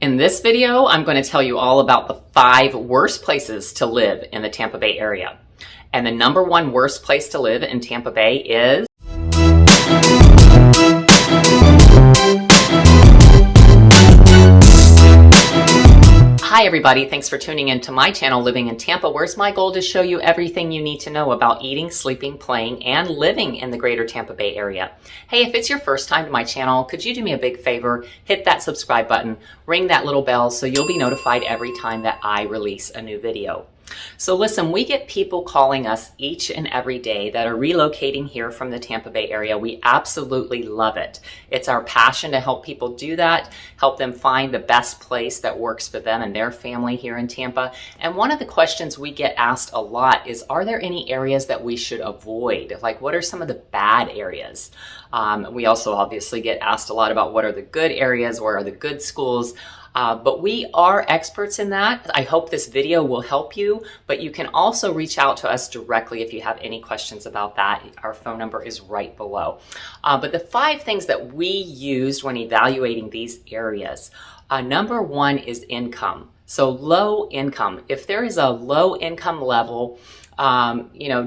In this video, I'm going to tell you all about the 5 worst places to live in the Tampa Bay area. And the number 1 worst place to live in Tampa Bay is Hi everybody, thanks for tuning in to my channel Living in Tampa, where's my goal to show you everything you need to know about eating, sleeping, playing, and living in the greater Tampa Bay area. Hey, if it's your first time to my channel, could you do me a big favor? Hit that subscribe button, ring that little bell so you'll be notified every time that I release a new video. So listen, we get people calling us each and every day that are relocating here from the Tampa Bay area. We absolutely love it. It's our passion to help people do that, help them find the best place that works for them and their family here in Tampa. And one of the questions we get asked a lot is, are there any areas that we should avoid? Like, what are some of the bad areas? We also obviously get asked a lot about what are the good areas, where are the good schools? But we are experts in that. I hope this video will help you, but you can also reach out to us directly if you have any questions about that. Our phone number is right below. But the 5 things that we used when evaluating these areas, number 1 is income. So low income. If there is a low income level,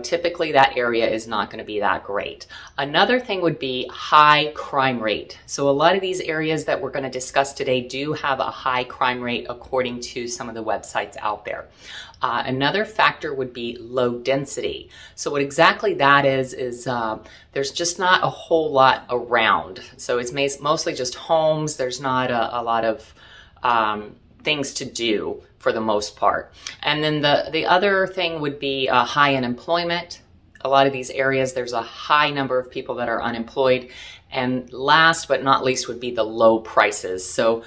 typically that area is not going to be that great. Another thing would be high crime rate. So a lot of these areas that we're going to discuss today do have a high crime rate according to some of the websites out there. Another factor would be low density. So what exactly that is there's just not a whole lot around. So it's mostly just homes. There's not a lot of things to do for the most part. And then the other thing would be high unemployment. A lot of these areas, there's a high number of people that are unemployed. And last but not least would be the low prices. So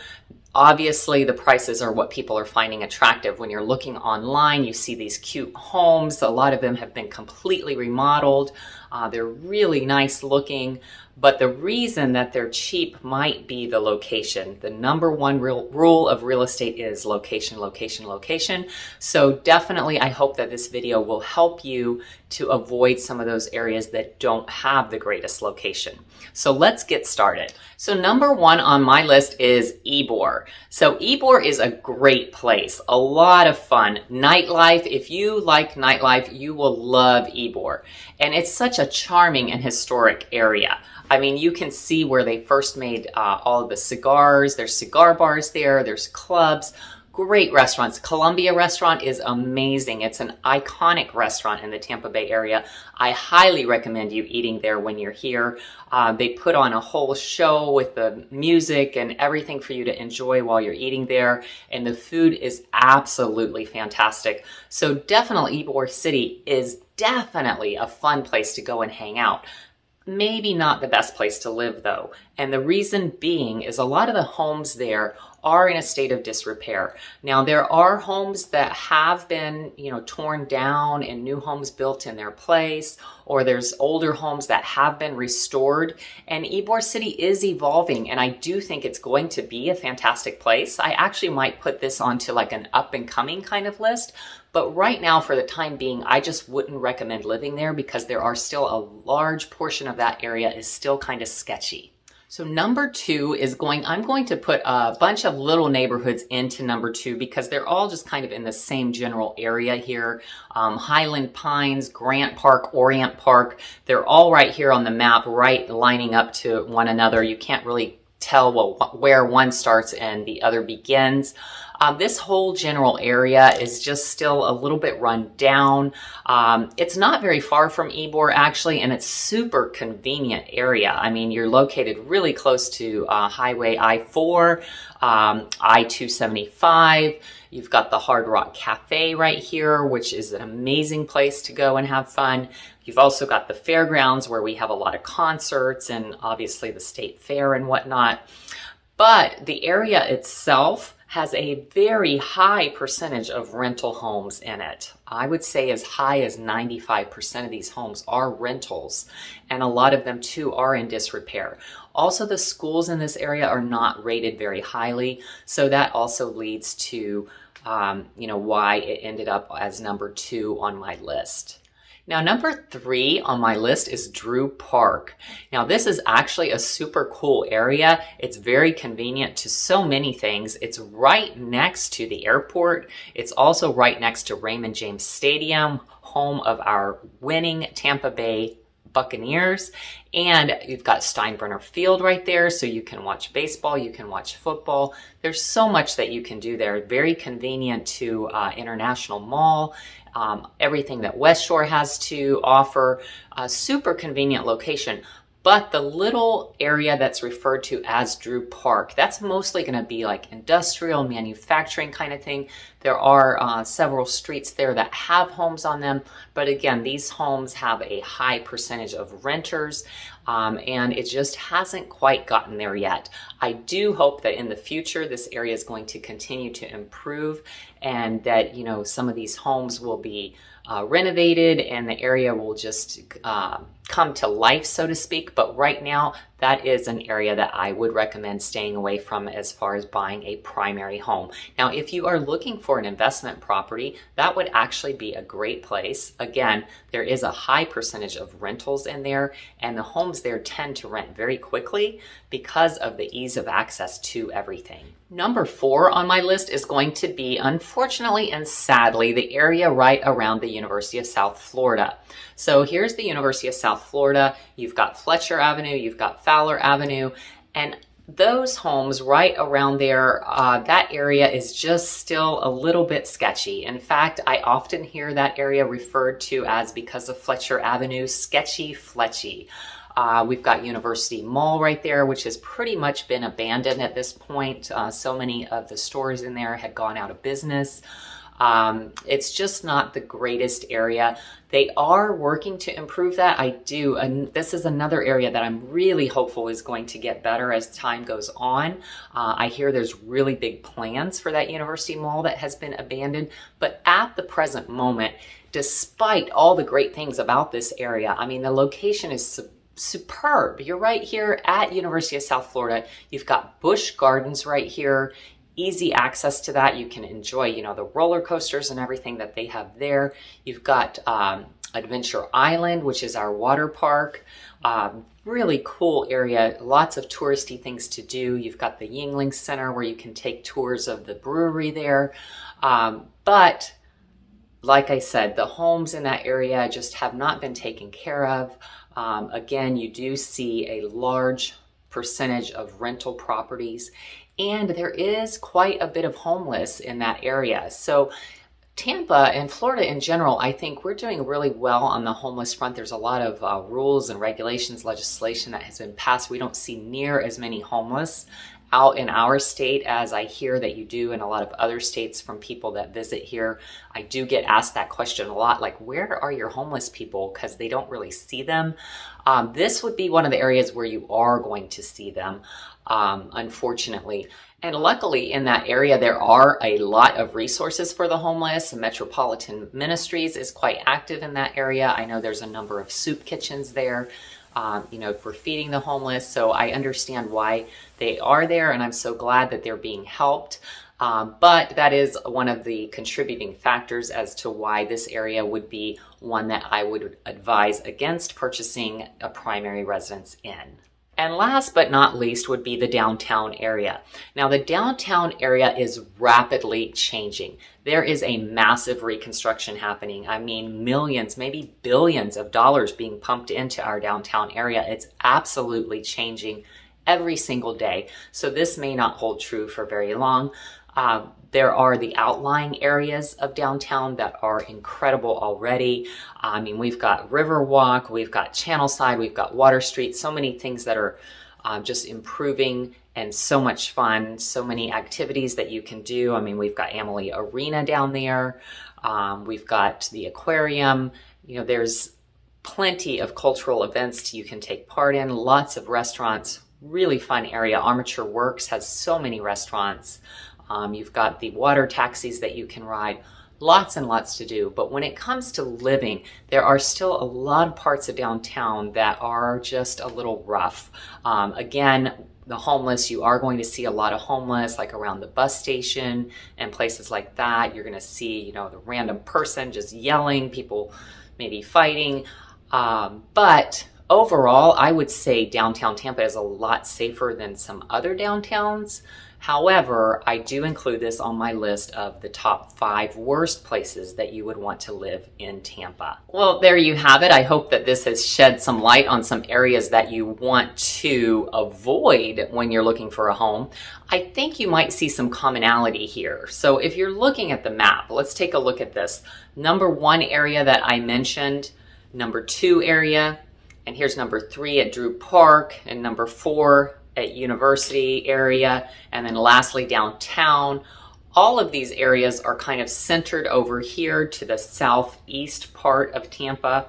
obviously the prices are what people are finding attractive. When you're looking online, you see these cute homes. A lot of them have been completely remodeled. They're really nice looking, but the reason that they're cheap might be the location. The number 1 rule of real estate is location, location, location. So definitely I hope that this video will help you to avoid some of those areas that don't have the greatest location. So let's get started. So number 1 on my list is Ebor. So Ebor is a great place, a lot of fun. Nightlife, if you like nightlife, you will love Ebor. And it's such a charming and historic area. I mean, you can see where they first made all of the cigars. There's cigar bars there. There's clubs. Great restaurants. Columbia Restaurant is amazing. It's an iconic restaurant in the Tampa Bay area. I highly recommend you eating there when you're here. They put on a whole show with the music and everything for you to enjoy while you're eating there. And the food is absolutely fantastic. So definitely Ybor City is definitely a fun place to go and hang out. Maybe not the best place to live though. And the reason being is a lot of the homes there are in a state of disrepair. Now there are homes that have been, torn down and new homes built in their place, or there's older homes that have been restored. And Ybor City is evolving, and I do think it's going to be a fantastic place. I actually might put this onto like an up and coming kind of list. But right now, for the time being, I just wouldn't recommend living there because there are still a large portion of that area is still kind of sketchy. So number 2 is I'm going to put a bunch of little neighborhoods into number 2 because they're all just kind of in the same general area here. Highland Pines, Grant Park, Orient Park, they're all right here on the map, right lining up to one another. You can't really tell where one starts and the other begins. This whole general area is just still a little bit run down. It's not very far from Ebor actually, and it's super convenient area. I mean, you're located really close to Highway I-4, I-275. You've got the Hard Rock Cafe right here, which is an amazing place to go and have fun. You've also got the fairgrounds where we have a lot of concerts and obviously the state fair and whatnot. But the area itself has a very high percentage of rental homes in it. I would say as high as 95% of these homes are rentals, and a lot of them too are in disrepair. Also, the schools in this area are not rated very highly, so that also leads to why it ended up as number 2 on my list. Now, number 3 on my list is Drew Park. Now, this is actually a super cool area. It's very convenient to so many things. It's right next to the airport. It's also right next to Raymond James Stadium, home of our winning Tampa Bay Buccaneers. And you've got Steinbrenner Field right there, so you can watch baseball, you can watch football. There's so much that you can do there. Very convenient to International Mall. Everything that West Shore has to offer, a super convenient location. But the little area that's referred to as Drew Park, that's mostly going to be like industrial, manufacturing kind of thing. There are several streets there that have homes on them. But again, these homes have a high percentage of renters, and it just hasn't quite gotten there yet. I do hope that in the future, this area is going to continue to improve, and that, some of these homes will be renovated and the area will just come to life, so to speak. But right now, that is an area that I would recommend staying away from as far as buying a primary home. Now, if you are looking for an investment property, that would actually be a great place. Again, there is a high percentage of rentals in there, and the homes there tend to rent very quickly because of the ease of access to everything. Number 4 on my list is going to be, unfortunately and sadly, the area right around the University of South Florida. So here's the University of South Florida. You've got Fletcher Avenue, you've got Fowler Avenue, and those homes right around there, that area is just still a little bit sketchy. In fact, I often hear that area referred to as, because of Fletcher Avenue, sketchy Fletchy. We've got University Mall right there, which has pretty much been abandoned at this point. So many of the stores in there had gone out of business. It's just not the greatest area. They are working to improve that. And this is another area that I'm really hopeful is going to get better as time goes on. I hear there's really big plans for that University Mall that has been abandoned. But at the present moment, despite all the great things about this area, the location is superb. You're right here at University of South Florida. You've got Busch Gardens right here. Easy access to that. You can enjoy, the roller coasters and everything that they have there. You've got Adventure Island, which is our water park. Really cool area. Lots of touristy things to do. You've got the Yuengling Center where you can take tours of the brewery there. But like I said, the homes in that area just have not been taken care of. Again, you do see a large percentage of rental properties, and there is quite a bit of homeless in that area. So Tampa and Florida in general, I think we're doing really well on the homeless front. There's a lot of rules and regulations, legislation that has been passed. We don't see near as many homeless out in our state as I hear that you do in a lot of other states from people that visit here. I do get asked that question a lot, like, where are your homeless people? Because they don't really see them. This would be one of the areas where you are going to see them, unfortunately. And luckily in that area, there are a lot of resources for the homeless. Metropolitan Ministries is quite active in that area. I know there's a number of soup kitchens there, for feeding the homeless. So I understand why they are there, and I'm so glad that they're being helped. But that is one of the contributing factors as to why this area would be one that I would advise against purchasing a primary residence in. And last but not least would be the downtown area. Now, the downtown area is rapidly changing. There is a massive reconstruction happening. Millions, maybe billions of dollars being pumped into our downtown area. It's absolutely changing every single day. So this may not hold true for very long. There are the outlying areas of downtown that are incredible already. We've got Riverwalk, we've got Channelside, we've got Water Street, so many things that are just improving and so much fun, so many activities that you can do. We've got Amalie Arena down there. We've got the aquarium. There's plenty of cultural events you can take part in, lots of restaurants, really fun area. Armature Works has so many restaurants. You've got the water taxis that you can ride, lots and lots to do. But when it comes to living, there are still a lot of parts of downtown that are just a little rough. Again, the homeless, you are going to see a lot of homeless, like around the bus station and places like that. You're going to see, the random person just yelling, people maybe fighting. But overall, I would say downtown Tampa is a lot safer than some other downtowns. However, I do include this on my list of the top 5 worst places that you would want to live in Tampa. Well, there you have it. I hope that this has shed some light on some areas that you want to avoid when you're looking for a home. I think you might see some commonality here. So if you're looking at the map, let's take a look at this. Number 1 area that I mentioned, number 2 area, and here's number 3 at Drew Park, and number 4 at University area, and then lastly downtown. All of these areas are kind of centered over here to the southeast part of Tampa.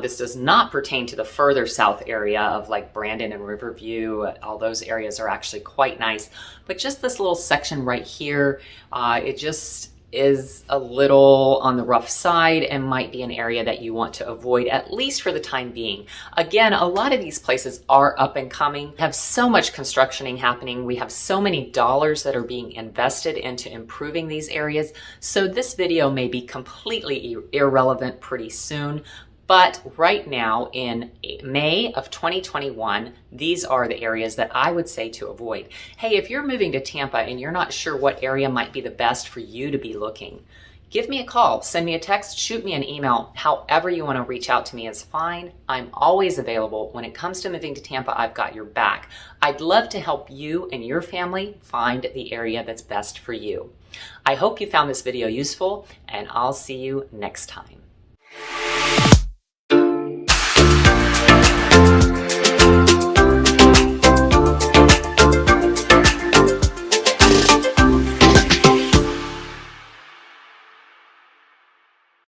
This does not pertain to the further south area of like Brandon and Riverview. All those areas are actually quite nice, but just this little section right here, it just is a little on the rough side and might be an area that you want to avoid, at least for the time being. Again, a lot of these places are up and coming, have so much constructioning happening. We have so many dollars that are being invested into improving these areas. So this video may be completely irrelevant pretty soon. But right now in May of 2021, these are the areas that I would say to avoid. Hey, if you're moving to Tampa and you're not sure what area might be the best for you to be looking, give me a call, send me a text, shoot me an email. However you want to reach out to me is fine. I'm always available. When it comes to moving to Tampa, I've got your back. I'd love to help you and your family find the area that's best for you. I hope you found this video useful, and I'll see you next time.